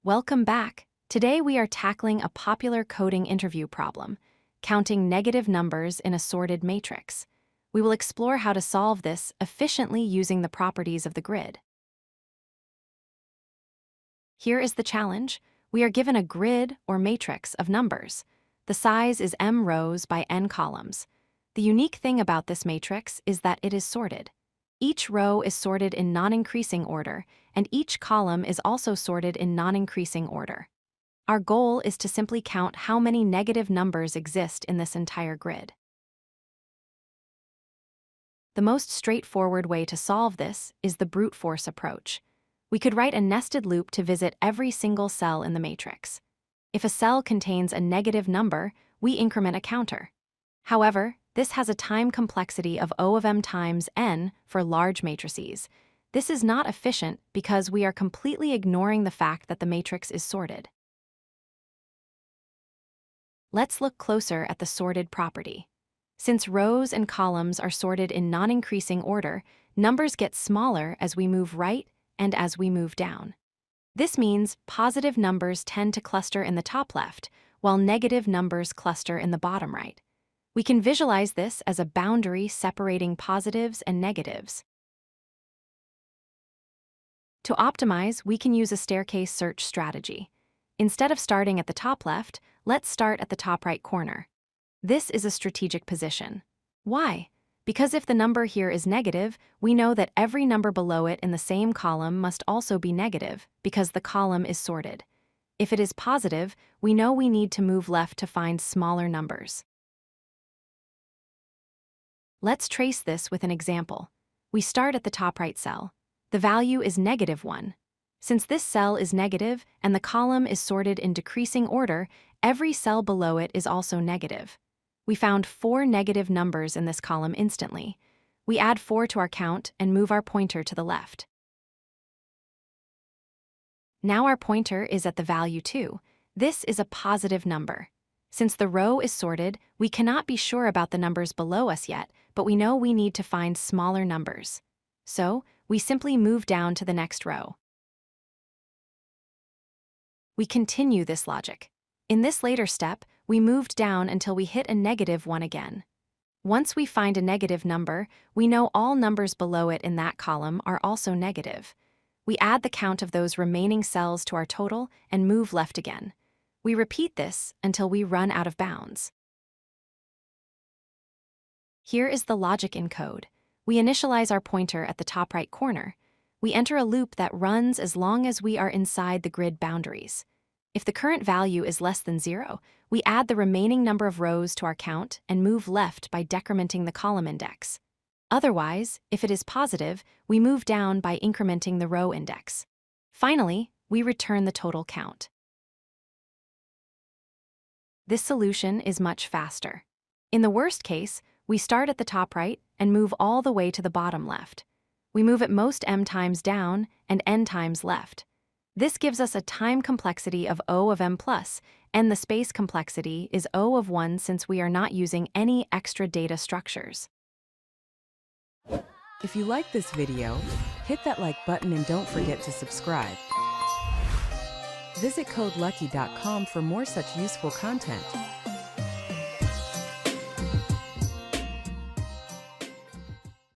Welcome back. Today we are tackling a popular coding interview problem, counting negative numbers in a sorted matrix. We will explore how to solve this efficiently using the properties of the grid. Here is the challenge. We are given a grid or matrix of numbers. The size is m rows by n columns. The unique thing about this matrix is that it is sorted. Each row is sorted in non-increasing order, and each column is also sorted in non-increasing order. Our goal is to simply count how many negative numbers exist in this entire grid. The most straightforward way to solve this is the brute force approach. We could write a nested loop to visit every single cell in the matrix. If a cell contains a negative number, we increment a counter. However, this has a time complexity of O of m times n for large matrices. This is not efficient because we are completely ignoring the fact that the matrix is sorted. Let's look closer at the sorted property. Since rows and columns are sorted in non-increasing order, numbers get smaller as we move right and as we move down. This means positive numbers tend to cluster in the top left, while negative numbers cluster in the bottom right. We can visualize this as a boundary separating positives and negatives. To optimize, we can use a staircase search strategy. Instead of starting at the top left, let's start at the top right corner. This is a strategic position. Why? Because if the number here is negative, we know that every number below it in the same column must also be negative because the column is sorted. If it is positive, we know we need to move left to find smaller numbers. Let's trace this with an example. We start at the top right cell. The value is -1. Since this cell is negative and the column is sorted in decreasing order, every cell below it is also negative. We found 4 negative numbers in this column instantly. We add 4 to our count and move our pointer to the left. Now our pointer is at the value 2. This is a positive number. Since the row is sorted, we cannot be sure about the numbers below us yet, but we know we need to find smaller numbers. So, we simply move down to the next row. We continue this logic. In this later step, we moved down until we hit a -1 again. Once we find a negative number, we know all numbers below it in that column are also negative. We add the count of those remaining cells to our total and move left again. We repeat this until we run out of bounds. Here is the logic in code. We initialize our pointer at the top right corner. We enter a loop that runs as long as we are inside the grid boundaries. If the current value is less than 0, we add the remaining number of rows to our count and move left by decrementing the column index. Otherwise, if it is positive, we move down by incrementing the row index. Finally, we return the total count. This solution is much faster. In the worst case, we start at the top right and move all the way to the bottom left. We move at most m times down and n times left. This gives us a time complexity of O of m plus, and the space complexity is O of 1 since we are not using any extra data structures. If you like this video, hit that like button and don't forget to subscribe. Visit codelucky.com for more such useful content.